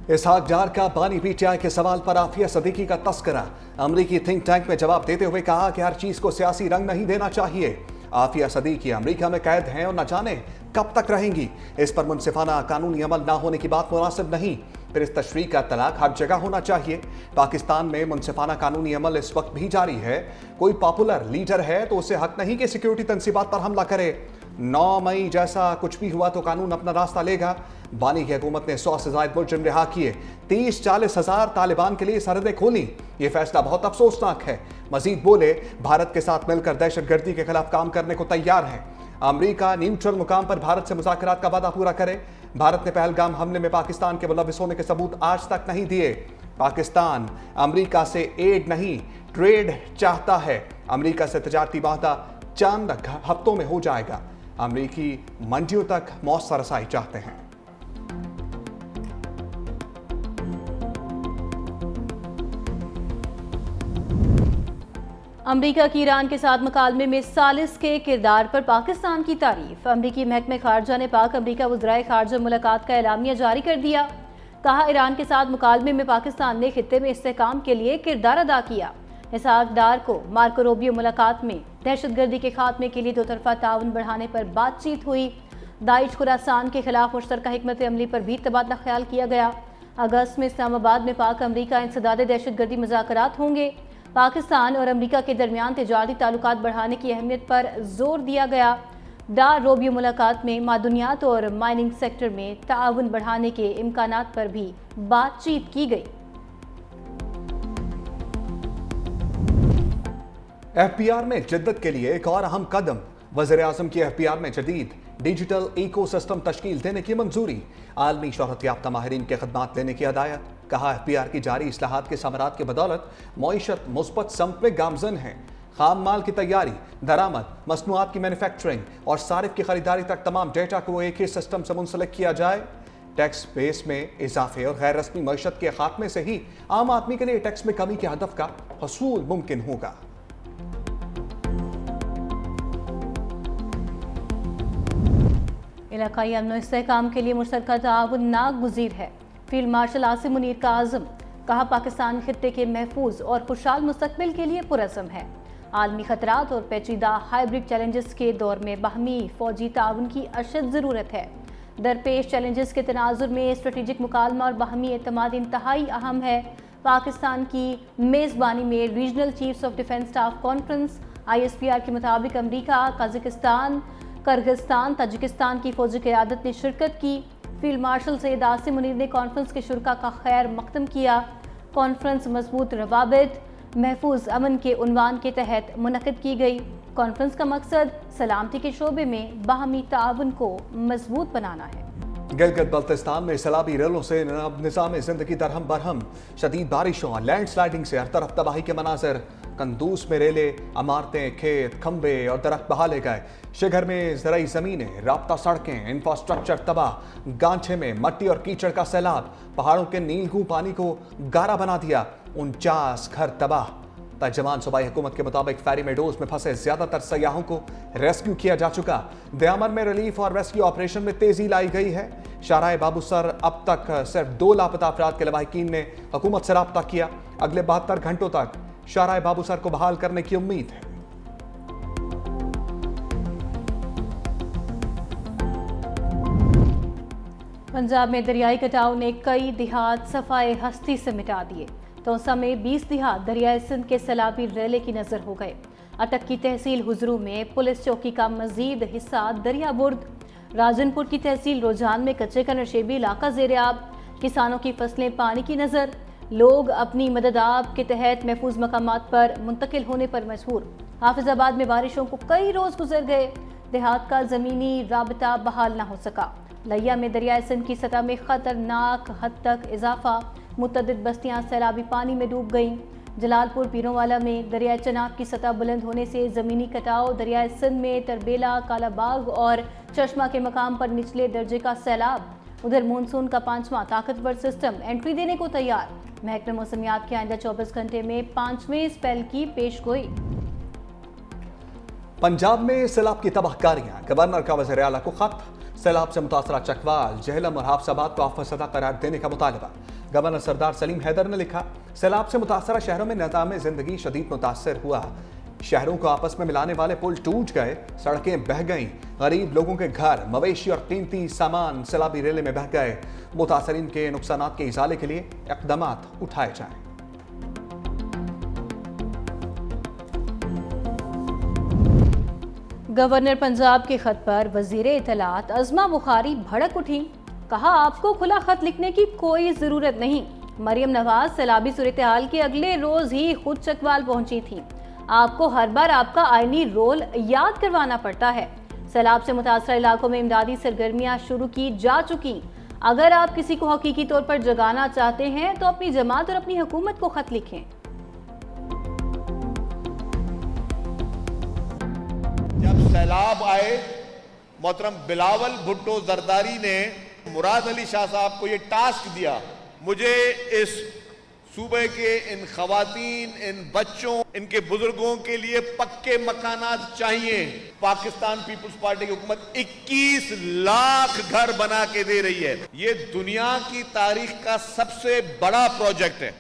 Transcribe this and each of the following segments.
इसहाक डार का बानी पीटीआई के सवाल पर आफिया सदीकी का तस्करा। अमरीकी थिंक टैंक में जवाब देते हुए कहा कि हर चीज को सियासी रंग नहीं देना चाहिए। आफिया सदीकी अमरीका में कैद हैं और न जाने कब तक रहेंगी। इस पर मुनसिफाना कानूनी अमल न होने की बात मुनासिब नहीं। फिर इस तशरीह का तलाक हर जगह होना चाहिए। पाकिस्तान में मुनसिफाना कानूनी अमल इस वक्त भी जारी है। कोई पॉपुलर लीडर है तो उसे हक नहीं कि सिक्योरिटी तंसीबात पर हमला करे। 9 मई जैसा कुछ भी हुआ तो कानून अपना रास्ता लेगा। बानी की हुकूमत ने 100 से ज्यादा मुलजिम रिहा किए। 30-40 हजार तालिबान के लिए सरहदें खोली। ये फैसला बहुत अफसोसनाक है। मजीद बोले, भारत के साथ मिलकर दहशतगर्दी के खिलाफ काम करने को तैयार है। अमरीका न्यूट्रल मुकाम पर भारत से मुज़ाकरात का वादा पूरा करे। भारत ने पहलगाम हमले में पाकिस्तान के मुलविस होने के सबूत आज तक नहीं दिए। पाकिस्तान अमरीका से एड नहीं ट्रेड चाहता है। अमरीका से तजारती वादा चंद हफ्तों में हो जाएगा। अमरीकी मंडियों तक मौसर रसाई चाहते हैं। अमरीका की ईरान के साथ मुकालमे में सालिस के किरदार पर पाकिस्तान की तारीफ। अमरीकी महकमे खारजा ने पाक अमरीका वज़राए खारजा मुलाकात का एलामिया जारी कर दिया। कहा, ईरान के साथ मुकालमे में पाकिस्तान ने खित्ते में इस्तेहकाम के लिए किरदार अदा किया। इसहाक डार को मार्को रूबियो मुलाकात में दहशतगर्दी के खात्मे के लिए दोतरफा ताउन बढ़ाने पर बातचीत हुई। दाइश खुरासान के खिलाफ मुश्तरका हिकमत अमली पर भी तबादला ख्याल किया गया। अगस्त में इस्लामाबाद में पाक अमरीका इंसदाद दहशतगर्दी मुज़ाकरात होंगे। पाकिस्तान और अमरीका के दरमियान तिजारती ताल्लुकात बढ़ाने की अहमियत पर जोर दिया गया। डार रूबियो मुलाकात में मादनियात और माइनिंग सेक्टर में ताउन बढ़ाने के इम्कानात पर भी बातचीत की गई। एफबीआर में जिद्दत के लिए एक और अहम कदम। वज़ीर-ए-आज़म की एफबीआर में जदीद डिजिटल इकोसिस्टम तश्कील देने की मंजूरी। आलमी शोहरत याफ्ता माहिरीन के खदमात देने की हदायत। कहा, एफबीआर की जारी इस्लाहात के समरात की बदौलत मईशत मुस्बत सम्त में गामजन है। खाम माल की तैयारी, दरामद, मसनूआत की मैन्युफैक्चरिंग और सारिफ की खरीदारी तक तमाम डेटा को एक ही सिस्टम से मुंसलिक किया जाए। टैक्स बेस में इजाफे और गैर रस्मी मईशत के खात्मे से ही आम आदमी के लिए टैक्स में कमी के हदफ का हसूल मुमकिन होगा। इलाकाई अमन और इस्तेहकाम के लिए मुश्तरका ताउन नागुज़ीर है। फील्ड मार्शल आसिम मुनीर का आज़म। कहा, पाकिस्तान खित्ते के महफूज और खुशहाल मुस्तकबिल के लिए पुरज़म है। आलमी खतरात और पेचीदा हाइब्रिड चैलेंजेस के दौर में बाहमी फौजी ताउन की अशद ज़रूरत है। दरपेश चैलेंजेस के तनाजुर में स्ट्रेटेजिक मुकालमा और बाहमी एतमाद इंतहाई अहम है। पाकिस्तान की मेज़बानी में regional chiefs of defence staff conference ISPR के मुताबिक अमरीका, कजाकिस्तान, किर्गिस्तान, ताजिकिस्तान की फौजी क़यादत ने शिरकत की। फील्ड मार्शल सैयद आसिम मुनीर ने कॉन्फ्रेंस के शुरका का खैर मकदम किया। कॉन्फ्रेंस मजबूत रवाबित महफूज अमन के उन्वान के तहत मुनक़िद की गई। कॉन्फ्रेंस का मकसद सलामती के शोबे में बाहमी ताउन को मजबूत बनाना है। गिलगित बल्तिस्तान में सैलाबी रेलों से निज़ाम ज़िंदगी दरहम बरहम। शदीद बारिशों, लैंड स्लाइडिंग से हर तरफ तबाही के मनाजर। कंदूस में रेलें, इमारतें, खेत, खंबे और दरख्त बहा ले गए। शिगर में ज़राई ज़मीनें, राब्ता सड़कें, इंफ्रास्ट्रक्चर तबाह। गांछे में मट्टी और कीचड़ का सैलाब पहाड़ों के नीलगू पानी को गारा बना दिया। 49 घर तबाह। तर्जमान सूबाई हुकूमत के मुताबिक फेरी मेडोज में फंसे ज्यादातर सयाहों को रेस्क्यू किया जा चुका। दयामन में रिलीफ और रेस्क्यू ऑपरेशन में तेजी लाई गई है। शाहराह बाबूसर अब तक सिर्फ 2 लापता अफराद के लवाहिकीन ने हुकूमत से राब्ता किया। अगले 72 घंटों तक शाहराह बाबूसर को बहाल करने की उम्मीद है। पंजाब में दरियाई कटाव ने कई देहात सफाए हस्ती से मिटा दिए। तोसा में 20 देहात दरियाई सिंध के सैलाबी रेले की नजर हो गए। अटक की तहसील हुजरू में पुलिस चौकी का मजीद हिस्सा दरिया बुर्द। राजनपुर की तहसील रोजान में कच्चे का नशेबी इलाका ज़ेर-ए-आब। किसानों की फसलें पानी की नजर। लोग अपनी मदद आप के तहत महफूज मकामात पर मुंतकिल होने पर मजबूर। हाफिजाबाद में बारिशों को कई रोज गुजर गए। देहात का जमीनी राबता बहाल न हो सका। लिया में दरियाई सिंध की सतह में खतरनाक हद तक इजाफा। मुतअद्दिद बस्तियां सैलाबी पानी में डूब गईं। जलालपुर पीरोंवाला में दरियाई चनाब की सतह बुलंद होने से ज़मीनी कटाव। दरियाई सिंध में तरबेला, कालाबाग और चश्मा के मकाम पर निचले दर्जे का सैलाब। उधर मानसून का 5वां ताकतवर सिस्टम एंट्री देने को तैयार। महकमे मौसमियात के आइंदा 24 घंटे में 5वें स्पेल की पेशगोई। पंजाब में सैलाब की तबाहकारियां। गवर्नर का वज़ीर आला को खत। सैलाब से मुतासरा चकवाल, जहलम और हाफसाबाद को आफत सतह करार देने का मुतालबा। गवर्नर सरदार सलीम हैदर ने लिखा, सैलाब से मुतासरा शहरों में निज़ाम जिंदगी शदीद मुतासर हुआ। शहरों को आपस में मिलाने वाले पुल टूट गए, सड़कें बह गईं, गरीब लोगों के घर, मवेशी और कीमती सामान सैलाबी रेले में बह गए। मुतासरीन के नुकसानात के इजाले के लिए इक़दामात उठाए जाएं। गवर्नर पंजाब के खत पर वजीर इत्तलात अज़मा बुखारी भड़क उठी। कहा, आपको खुला खत लिखने की कोई जरूरत नहीं। मरियम नवाज सैलाबी सूरत हाल के अगले रोज ही खुद चकवाल पहुंची थी। आपको हर बार आपका आईनी रोल याद करवाना पड़ता है। सैलाब से मुतासरा इलाकों में इमदादी सरगर्मियां शुरू की जा चुकी। अगर आप किसी को हकीकी तौर पर जगाना चाहते हैं तो अपनी जमात और अपनी हुकूमत को खत लिखें। जब सैलाब आए, मोहतरम बिलावल भुट्टो जरदारी ने मुराद अली शाह साहब को ये टास्क दिया, मुझे इस सूबे के इन खवातीन, इन बच्चों, इनके बुजुर्गों के लिए पक्के मकानात चाहिए। पाकिस्तान पीपुल्स पार्टी की हुकूमत 21 लाख घर बना के दे रही है। ये दुनिया की तारीख का सबसे बड़ा प्रोजेक्ट है।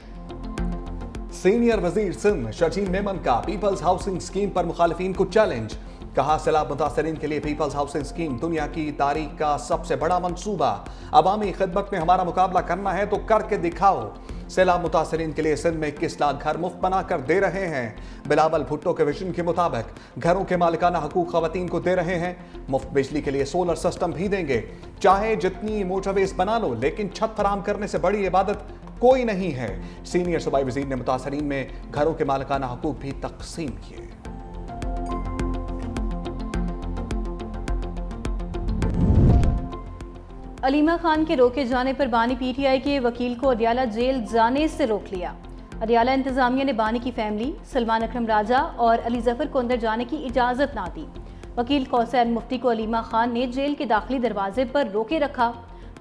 सीनियर वजीर सिंध शर्जील मेमन का पीपल्स हाउसिंग स्कीम पर मुखालिफिन को चैलेंज। कहा, सैलाब मुतासरीन के लिए पीपल्स हाउसिंग स्कीम दुनिया की तारीख का सबसे बड़ा मंसूबा। अवामी खिदमत में हमारा मुकाबला करना है तो करके दिखाओ। सैलाब मुतासरीन के लिए सिंध में 21 लाख घर मुफ्त बना कर दे रहे हैं। बिलावल भुट्टो के विजन के मुताबिक घरों के मालिकाना हकूक खवातीन को दे रहे हैं। मुफ्त बिजली के लिए सोलर सिस्टम भी देंगे। चाहे जितनी मोटरवेज बना लो, लेकिन छत फराम करने से बड़ी इबादत कोई नहीं है। सीनियर सूबाई वजीर ने मुतासरीन में घरों के मालिकाना हकूक भी तकसीम किए। अलीमा खान के रोके जाने पर बानी पीटीआई के वकील को अडियाला जेल जाने से रोक लिया। अडियाला इंतजामिया ने बानी की फैमिली, सलमान अकरम राजा और अली जफर को अंदर जाने की इजाजत ना दी। वकील कौसैन मुफ्ती को अलीमा खान ने जेल के दाखिली दरवाजे पर रोके रखा।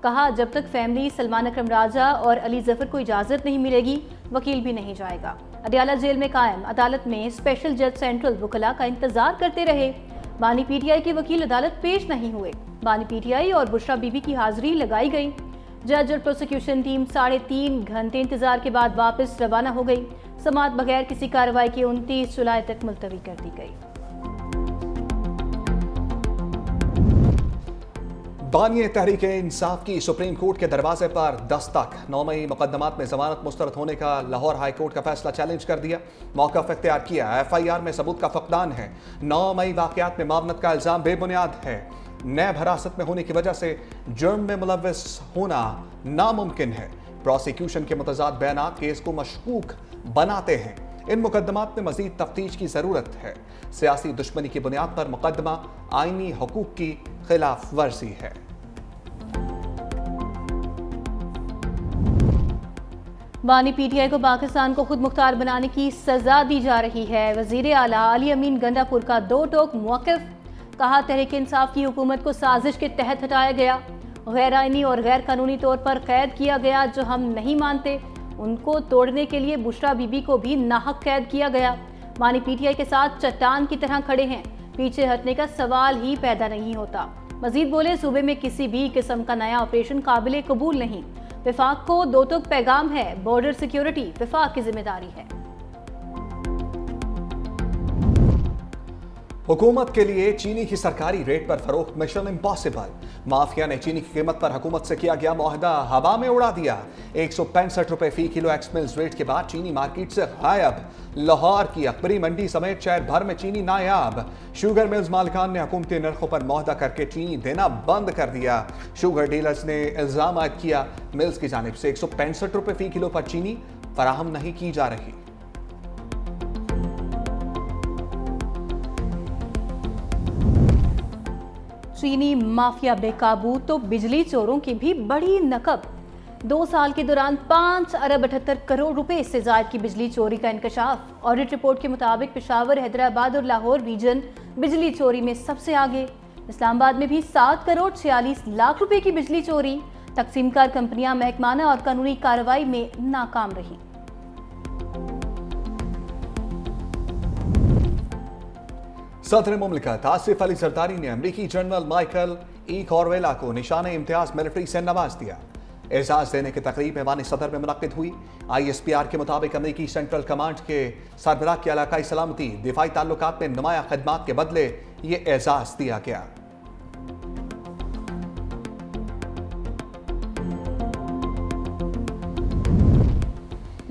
कहा, जब तक फैमिली, सलमान अकरम राजा और अली जफर को इजाजत नहीं मिलेगी, वकील भी नहीं जाएगा। अडियाला जेल में कायम अदालत में स्पेशल जज सेंट्रल वकला का इंतजार करते रहे। बानी पीटीआई के वकील अदालत पेश नहीं हुए। बानी पीटीआई और बुशरा बीबी की हाजिरी लगाई गई। जज और प्रोसिक्यूशन टीम 3.5 घंटे इंतजार के बाद वापस रवाना हो गई। समाअत बगैर किसी कार्रवाई के 29 जुलाई तक मुलतवी कर दी गई। बानिए तहरीक इंसाफ की सुप्रीम कोर्ट के दरवाजे पर दस्तक। 9 मई मुकदमात में जमानत मुस्तरद होने का लाहौर हाई कोर्ट का फैसला चैलेंज कर दिया। मौक़िफ़ इख्तियार किया। FIR में सबूत का फकदान है। 9 मई वाक़यात में मामनत का इल्ज़ाम बेबुनियाद है। नैब हिरासत में होने की वजह से जुर्म में मुलव्वस होना नामुमकिन है। प्रोसिक्यूशन के मुतज़ाद बयानात केस को मशकूक बनाते हैं। इन मुकदमात में मज़ीद तफ्तीश की ज़रूरत है। सियासी दुश्मनी की बुनियाद पर मुकदमा आईनी हकूक़ की खिलाफ वर्जी है। बानी पीटीआई को पाकिस्तान को खुद मुख्तार बनाने की सजा दी जा रही है। वजीर आला अली अमीन गंडापुर का दो टोक मौक़िफ़। कहा, तहरीक इंसाफ की हुकूमत को साजिश के तहत हटाया गया। गैर आईनी और गैर कानूनी तौर पर कैद किया गया। जो हम नहीं मानते उनको तोड़ने के लिए बुशरा बीबी को भी नाहक कैद किया गया। बानी पीटीआई के साथ चट्टान की तरह खड़े हैं। पीछे हटने का सवाल ही पैदा नहीं होता। मजीद बोले, सूबे में किसी भी किस्म का नया ऑपरेशन काबिल कबूल नहीं। विफाक को दो टोक पैगाम है, बॉर्डर सिक्योरिटी विफाक की जिम्मेदारी है। हुकूमत के लिए चीनी की सरकारी रेट पर फरोख्त मिशन इम्पॉसिबल। माफिया ने चीनी की कीमत पर हुकूमत से किया गया मुआहदा हवा में उड़ा दिया। 165 रुपए फी किलो एक्स मिल्स रेट के बाद चीनी मार्केट से गायब। लाहौर की अकबरी मंडी समेत शहर भर में चीनी नायाब। शुगर मिल्स मालिकान ने हुकूमती नरखों पर मुआहदा करके चीनी देना बंद कर दिया। शुगर डीलर्स ने इल्जाम आयद किया, मिल्स की जानिब से 165 रुपए फी किलो पर चीनी फराहम नहीं की जा रही। चीनी माफिया बेकाबू तो बिजली चोरों की भी बड़ी नकब। 2 साल के दौरान 5 अरब 78 करोड़ रुपए से ज्यादा की बिजली चोरी का इंकशाफ। ऑडिट रिपोर्ट के मुताबिक पेशावर, हैदराबाद और लाहौर रीजन बिजली चोरी में सबसे आगे। इस्लामाबाद में भी 7 करोड़ 46 लाख रुपए की बिजली चोरी। तकसीमकार कंपनियां महकमाना और कानूनी कार्रवाई में नाकाम रही। सदर मुमलिकत आसिफ अली जरदारी ने अमरीकी जनरल माइकल ई कॉरवेला को निशान इम्तियाज मिलिट्री से नवाज दिया। एजाज देने की तकरीब ऐवान सदर में मुनक्किद हुई। ISPR के मुताबिक अमरीकी सेंट्रल कमांड के सरबराह की इलाकाई सलामती दिफाई ताल्लुकात में नुमाया खदमात के बदले ये एजाज दिया गया।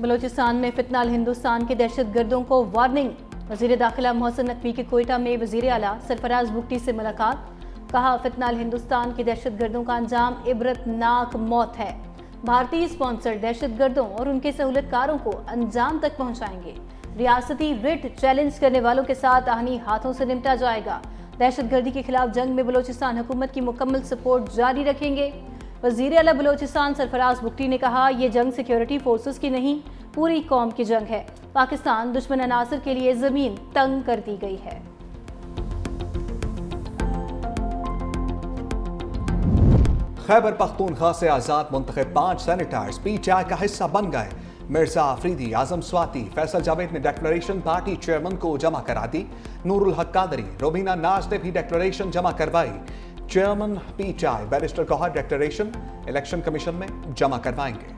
बलूचिस्तान में फितनाल हिंदुस्तान के दहशतगर्दों को वार्निंग। वजीर दाखिला मोहसिन नकवी की कोयटा में वजीर आला सरफराज बुगटी से मुलाकात। कहा, फितनाल हिंदुस्तान के दहशतगर्दों का अंजाम इबरतनाक मौत है। भारतीय स्पॉन्सर्ड दहशतगर्दों और उनके सहूलतकारों को अंजाम तक पहुंचाएंगे। रियासती रिट चैलेंज करने वालों के साथ आहनी हाथों से निपटा जाएगा। दहशतगर्दी के खिलाफ जंग में बलूचिस्तान हुकूमत की मुकम्मल सपोर्ट जारी रखेंगे। वजीर आला बलूचिस्तान सरफराज बुगटी ने कहा, यह जंग सिक्योरिटी फोर्सेस की नहीं, पूरी कौम की जंग है। पाकिस्तान दुश्मन अनासर के लिए जमीन तंग कर दी गई है। खैबर पख्तूनख्वा से आजाद मुंतखब 5 सेनेटर्स PTI का हिस्सा बन गए। मिर्जा आफरीदी, आजम स्वाति, फैसल जावेद ने डिक्लेरेशन पार्टी चेयरमैन को जमा करा दी। नूरुल हक कादरी, रोबीना नाज ने भी डिक्लेरेशन जमा करवाई। Chairman PTI barrister Gohar declaration election commission में जमा करवाएंगे।